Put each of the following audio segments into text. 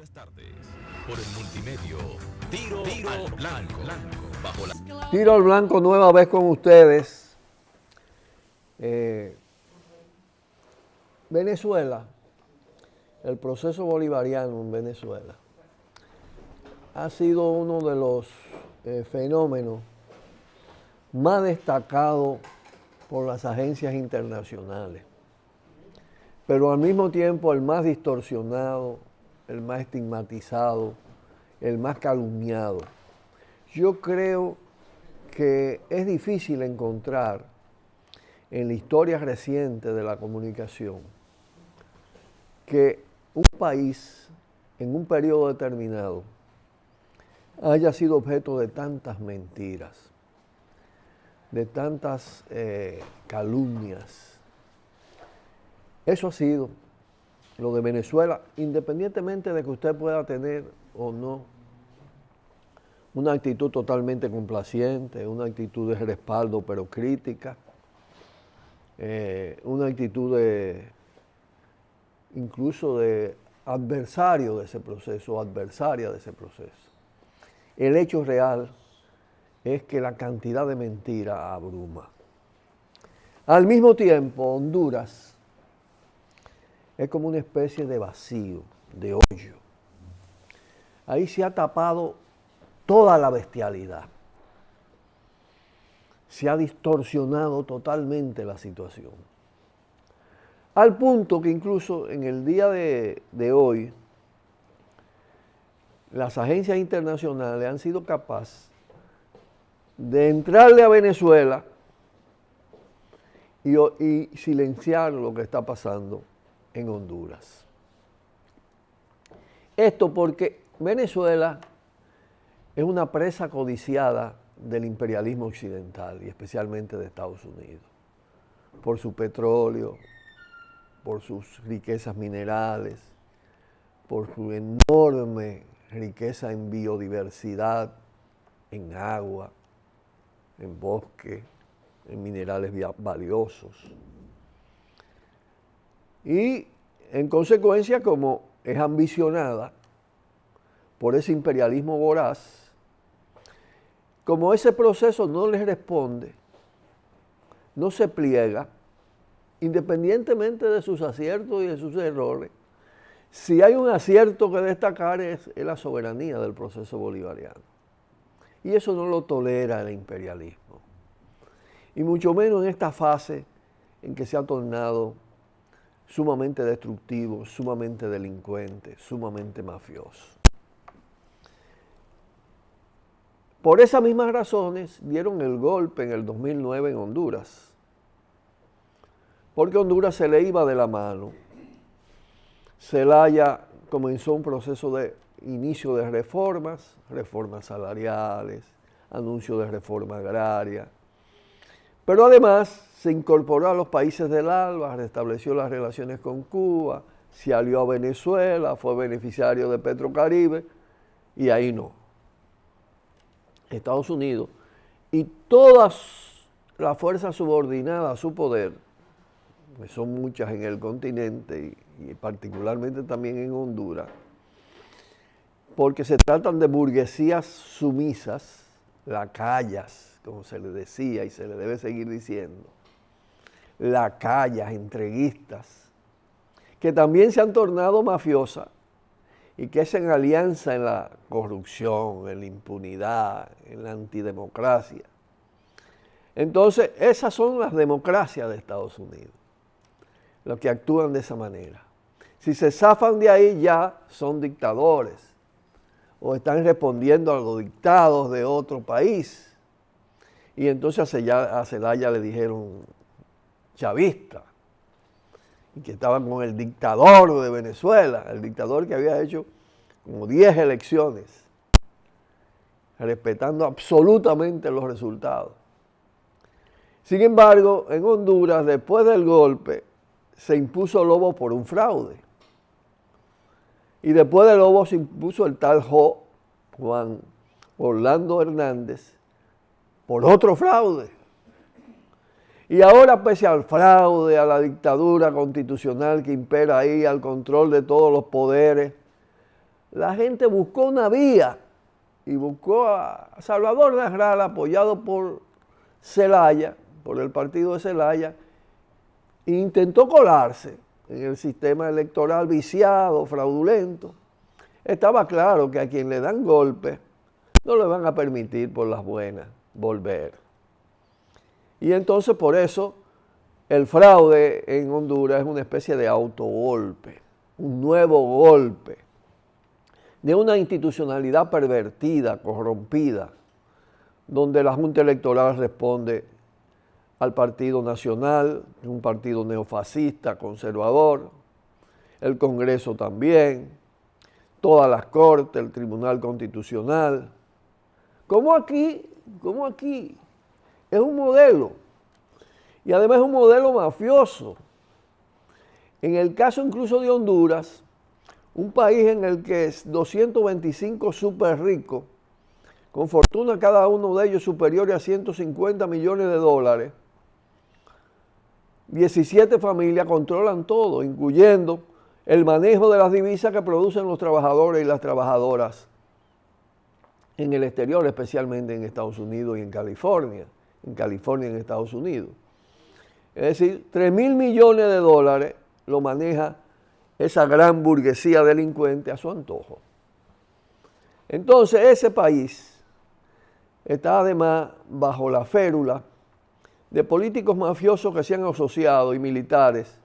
Buenas tardes. Por el multimedio, Tiro al Blanco. Bajo la... Tiro al Blanco nueva vez con ustedes. Venezuela, el proceso bolivariano en Venezuela ha sido uno de los fenómenos más destacados por las agencias internacionales, pero al mismo tiempo el más distorsionado, el más estigmatizado, el más calumniado. Yo creo que es difícil encontrar en la historia reciente de la comunicación que un país en un periodo determinado haya sido objeto de tantas mentiras, de tantas calumnias. Eso ha sido lo de Venezuela, independientemente de que usted pueda tener o no una actitud totalmente complaciente, una actitud de respaldo pero crítica, una actitud incluso de adversario de ese proceso, adversaria de ese proceso. El hecho real es que la cantidad de mentira abruma. Al mismo tiempo, Honduras es como una especie de vacío, de hoyo. Ahí se ha tapado toda la bestialidad. Se ha distorsionado totalmente la situación. Al punto que incluso en el día de hoy, las agencias internacionales han sido capaces de entrarle a Venezuela y silenciar lo que está pasando en Honduras. Esto porque Venezuela es una presa codiciada del imperialismo occidental y especialmente de Estados Unidos, por su petróleo, por sus riquezas minerales, por su enorme riqueza en biodiversidad, en agua, en bosque, en minerales valiosos. Y en consecuencia, como es ambicionada por ese imperialismo voraz, como ese proceso no les responde, no se pliega, independientemente de sus aciertos y de sus errores, si hay un acierto que destacar es la soberanía del proceso bolivariano. Y eso no lo tolera el imperialismo. Y mucho menos en esta fase en que se ha tornado sumamente destructivo, sumamente delincuente, sumamente mafioso. Por esas mismas razones dieron el golpe en el 2009 en Honduras, porque Honduras se le iba de la mano. Zelaya comenzó un proceso de inicio de reformas salariales, anuncio de reforma agraria, pero además se incorporó a los países del ALBA, restableció las relaciones con Cuba, se alió a Venezuela, fue beneficiario de Petrocaribe y ahí no. Estados Unidos y todas las fuerzas subordinadas a su poder, que son muchas en el continente y particularmente también en Honduras, porque se tratan de burguesías sumisas, lacayas, como se le decía y se le debe seguir diciendo, lacayas, entreguistas, que también se han tornado mafiosas y que hacen alianza en la corrupción, en la impunidad, en la antidemocracia. Entonces, esas son las democracias de Estados Unidos, los que actúan de esa manera. Si se zafan de ahí ya son dictadores o están respondiendo a los dictados de otro país. Y entonces a Zelaya le dijeron chavista, y que estaban con el dictador de Venezuela, el dictador que había hecho como 10 elecciones, respetando absolutamente los resultados. Sin embargo, en Honduras, después del golpe, se impuso Lobo por un fraude. Y después de Lobo se impuso el tal Juan Orlando Hernández por otro fraude. Y ahora, pese al fraude, a la dictadura constitucional que impera ahí, al control de todos los poderes, la gente buscó una vía y buscó a Salvador Narral, apoyado por Zelaya, por el partido de Zelaya, e intentó colarse en el sistema electoral viciado, fraudulento. Estaba claro que a quien le dan golpe no le van a permitir por las buenas volver. Y entonces por eso el fraude en Honduras es una especie de autogolpe, un nuevo golpe de una institucionalidad pervertida, corrompida, donde la Junta Electoral responde al Partido Nacional, un partido neofascista, conservador, el Congreso también, todas las Cortes, el Tribunal Constitucional. Como aquí, es un modelo, y además es un modelo mafioso. En el caso incluso de Honduras, un país en el que es 225 súper ricos, con fortuna cada uno de ellos superior a 150 millones de dólares, 17 familias controlan todo, incluyendo el manejo de las divisas que producen los trabajadores y las trabajadoras en el exterior, especialmente en Estados Unidos y en California en Estados Unidos. Es decir, 3.000 millones de dólares lo maneja esa gran burguesía delincuente a su antojo. Entonces ese país está además bajo la férula de políticos mafiosos que se han asociado y militares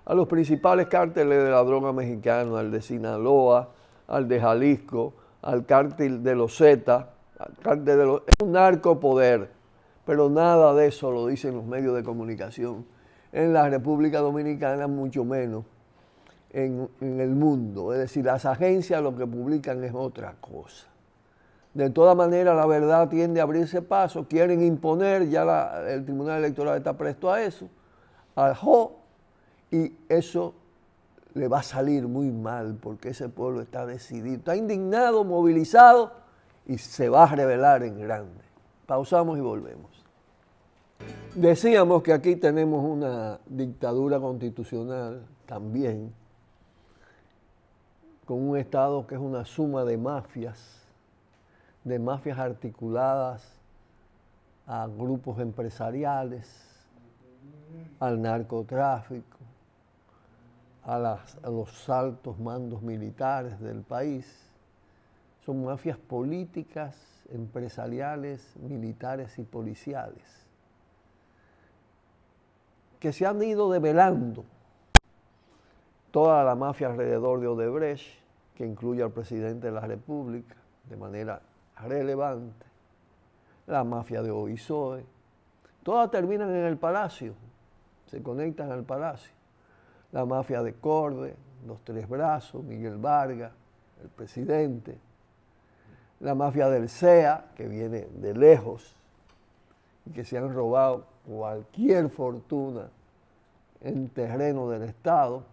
a los principales cárteles de la droga mexicana, al de Sinaloa, al de Jalisco, al cártel de los Zetas, es un narcopoder, pero nada de eso lo dicen los medios de comunicación en la República Dominicana, mucho menos en el mundo. Es decir, las agencias lo que publican es otra cosa. De todas maneras, la verdad tiende a abrirse paso, quieren imponer, ya el Tribunal Electoral está presto a eso, al JO, y eso le va a salir muy mal porque ese pueblo está decidido, está indignado, movilizado y se va a rebelar en grande. Pausamos y volvemos. Decíamos que aquí tenemos una dictadura constitucional también, con un Estado que es una suma de mafias articuladas a grupos empresariales, al narcotráfico, a los altos mandos militares del país. Son mafias políticas, empresariales, militares y policiales, que se han ido develando. Toda la mafia alrededor de Odebrecht, que incluye al presidente de la República de manera relevante, la mafia de OISOE, todas terminan en el Palacio, se conectan al Palacio. La mafia de Corde, los Tres Brazos, Miguel Vargas, el presidente, la mafia del CEA, que viene de lejos y que se han robado cualquier fortuna en terreno del Estado,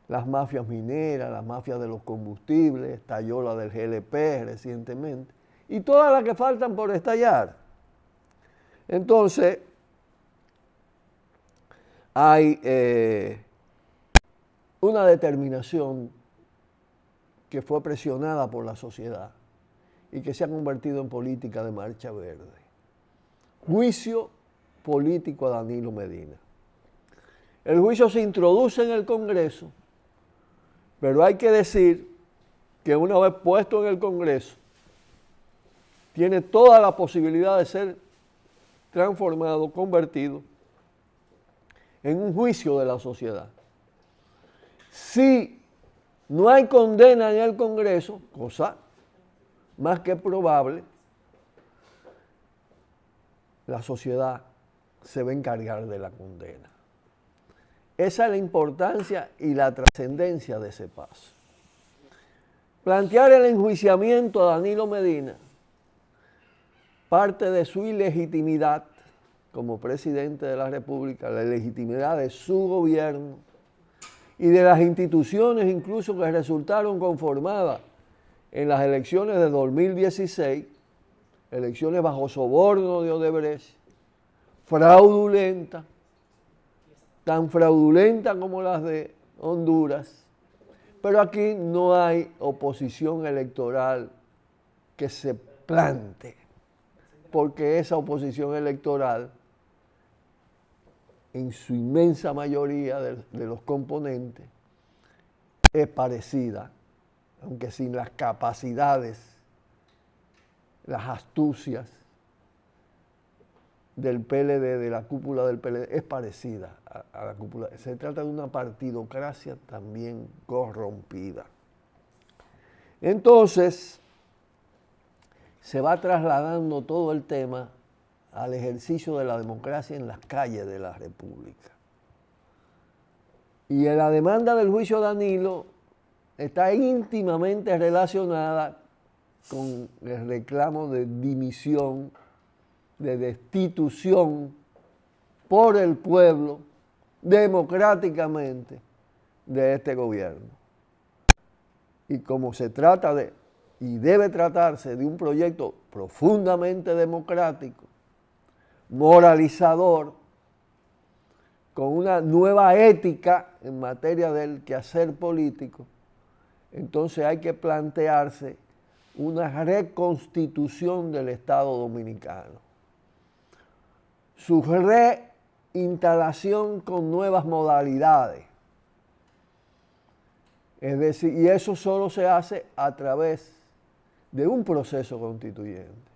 las mafias mineras, las mafias de los combustibles, estalló la del GLP recientemente, y todas las que faltan por estallar. Entonces, hay una determinación que fue presionada por la sociedad y que se ha convertido en política de marcha verde. Juicio político a Danilo Medina. El juicio se introduce en el Congreso, pero hay que decir que una vez puesto en el Congreso, tiene toda la posibilidad de ser transformado, convertido en un juicio de la sociedad. Si no hay condena en el Congreso, cosa más que probable, la sociedad se va a encargar de la condena. Esa es la importancia y la trascendencia de ese paso. Plantear el enjuiciamiento a Danilo Medina parte de su ilegitimidad como presidente de la República, la legitimidad de su gobierno y de las instituciones incluso que resultaron conformadas en las elecciones de 2016, elecciones bajo soborno de Odebrecht, fraudulentas, tan fraudulenta como las de Honduras, Pero aquí no hay oposición electoral que se plante, porque esa oposición electoral, en su inmensa mayoría de los componentes, es parecida, aunque sin las capacidades, las astucias del PLD, de la cúpula del PLD, es parecida a la cúpula. Se trata de una partidocracia también corrompida. Entonces, se va trasladando todo el tema al ejercicio de la democracia en las calles de la República. Y la demanda del juicio Danilo está íntimamente relacionada con el reclamo de dimisión, de destitución por el pueblo democráticamente de este gobierno. Y como se trata de, y debe tratarse de un proyecto profundamente democrático, moralizador, con una nueva ética en materia del quehacer político, entonces hay que plantearse una reconstitución del Estado dominicano. Su reinstalación con nuevas modalidades. Es decir, y eso solo se hace a través de un proceso constituyente,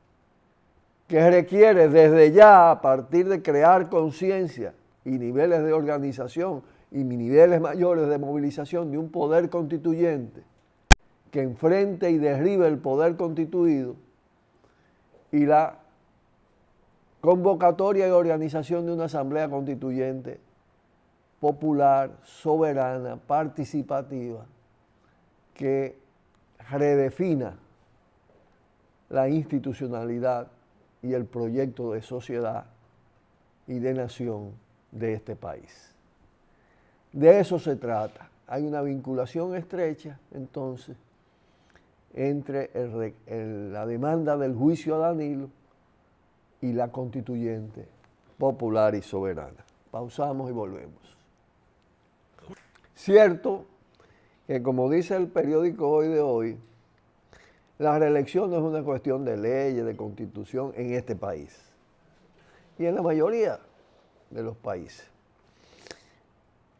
que requiere desde ya, a partir de crear conciencia y niveles de organización y niveles mayores de movilización de un poder constituyente que enfrente y derribe el poder constituido, y la convocatoria y organización de una asamblea constituyente popular, soberana, participativa, que redefina la institucionalidad y el proyecto de sociedad y de nación de este país. De eso se trata. Hay una vinculación estrecha, entonces, entre la demanda del juicio a Danilo y la constituyente popular y soberana. Pausamos y volvemos. Cierto que, como dice el periódico Hoy de Hoy, la reelección no es una cuestión de leyes, de constitución en este país y en la mayoría de los países.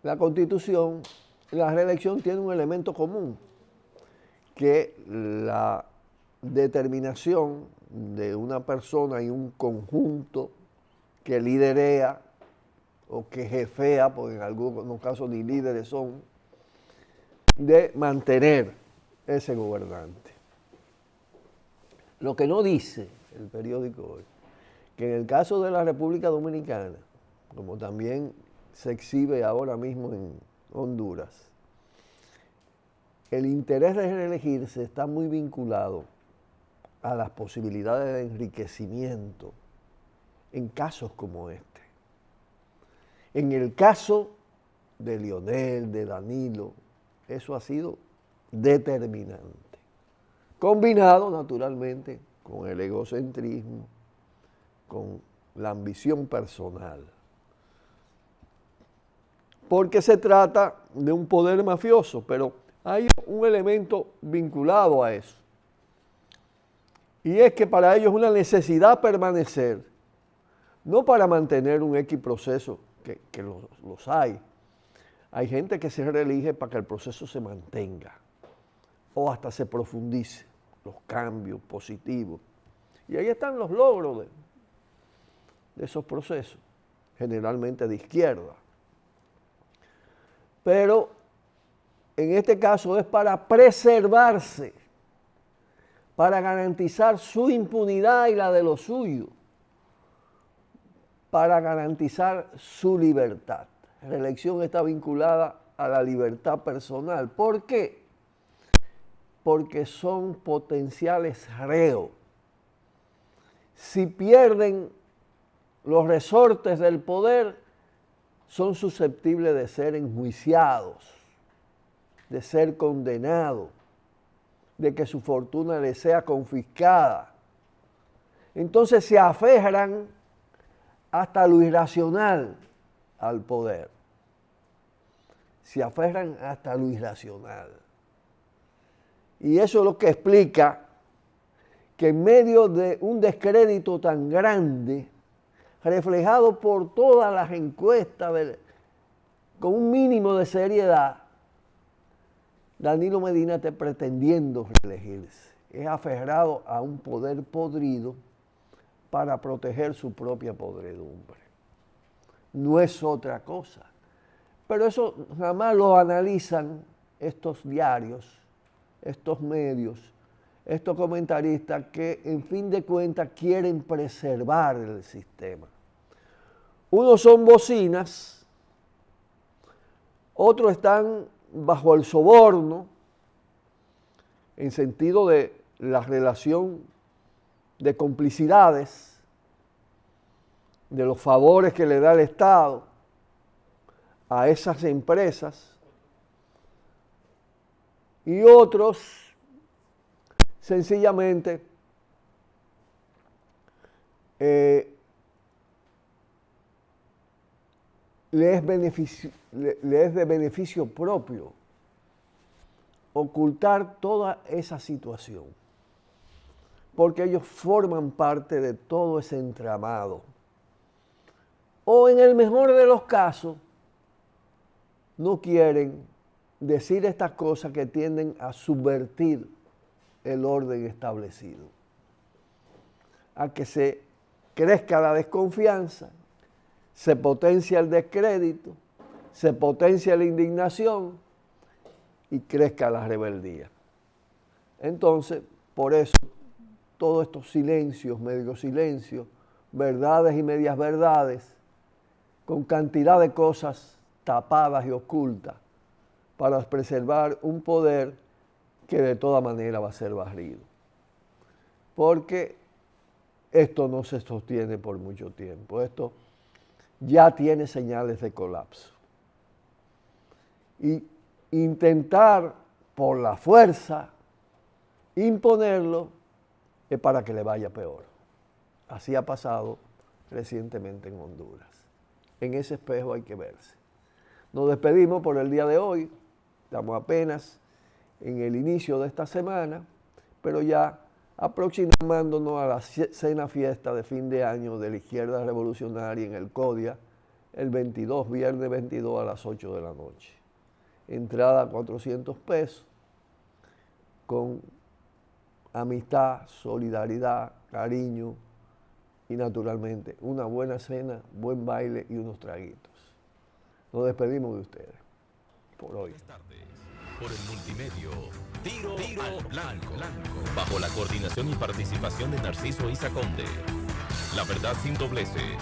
La constitución, la reelección tiene un elemento común, que la determinación de una persona y un conjunto que liderea o que jefea, porque en algunos casos ni líderes son, de mantener ese gobernante. Lo que no dice el periódico Hoy, que en el caso de la República Dominicana, como también se exhibe ahora mismo en Honduras, el interés de reelegirse está muy vinculado a las posibilidades de enriquecimiento en casos como este. En el caso de Leonel, de Danilo, eso ha sido determinante, combinado naturalmente con el egocentrismo, con la ambición personal, porque se trata de un poder mafioso, pero hay un elemento vinculado a eso, y es que para ellos es una necesidad permanecer, no para mantener un X proceso, que los hay. Hay gente que se reelige para que el proceso se mantenga o hasta se profundice, los cambios positivos. Y ahí están los logros de esos procesos, generalmente de izquierda. Pero en este caso es para preservarse, para garantizar su impunidad y la de los suyos, para garantizar su libertad. La reelección está vinculada a la libertad personal. ¿Por qué? Porque son potenciales reos. Si pierden los resortes del poder, son susceptibles de ser enjuiciados, de ser condenados, de que su fortuna les sea confiscada. Entonces se aferran hasta lo irracional al poder. Se aferran hasta lo irracional. Y eso es lo que explica que en medio de un descrédito tan grande, reflejado por todas las encuestas, con un mínimo de seriedad, Danilo Medina esté pretendiendo reelegirse. Es aferrado a un poder podrido para proteger su propia podredumbre. No es otra cosa. Pero eso jamás lo analizan estos diarios, estos medios, estos comentaristas que en fin de cuentas quieren preservar el sistema. Unos son bocinas, otros están bajo el soborno, en sentido de la relación de complicidades, de los favores que le da el Estado a esas empresas, y otros sencillamente le es de beneficio propio ocultar toda esa situación, porque ellos forman parte de todo ese entramado. O en el mejor de los casos, no quieren decir estas cosas que tienden a subvertir el orden establecido, a que se crezca la desconfianza, se potencia el descrédito, se potencia la indignación y crezca la rebeldía. Entonces, por eso, todos estos silencios, medio silencios, verdades y medias verdades, con cantidad de cosas tapadas y ocultas, para preservar un poder que de toda manera va a ser barrido. Porque esto no se sostiene por mucho tiempo. Esto ya tiene señales de colapso. Y intentar por la fuerza imponerlo es para que le vaya peor. Así ha pasado recientemente en Honduras. En ese espejo hay que verse. Nos despedimos por el día de hoy. Estamos apenas en el inicio de esta semana, pero ya aproximándonos a la cena fiesta de fin de año de la Izquierda Revolucionaria en el CODIA, el 22, viernes 22 a las 8 de la noche. Entrada a 400 pesos, con amistad, solidaridad, cariño y naturalmente una buena cena, buen baile y unos traguitos. Nos despedimos de ustedes por hoy. Por el multimedio, Tiro al Blanco, bajo la coordinación y participación de Narciso Isa Conde. La verdad sin dobleces,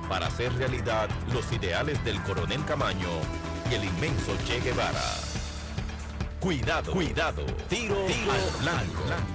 para hacer realidad los ideales del Coronel Camaño y el inmenso Che Guevara. Cuidado, Tiro al Blanco.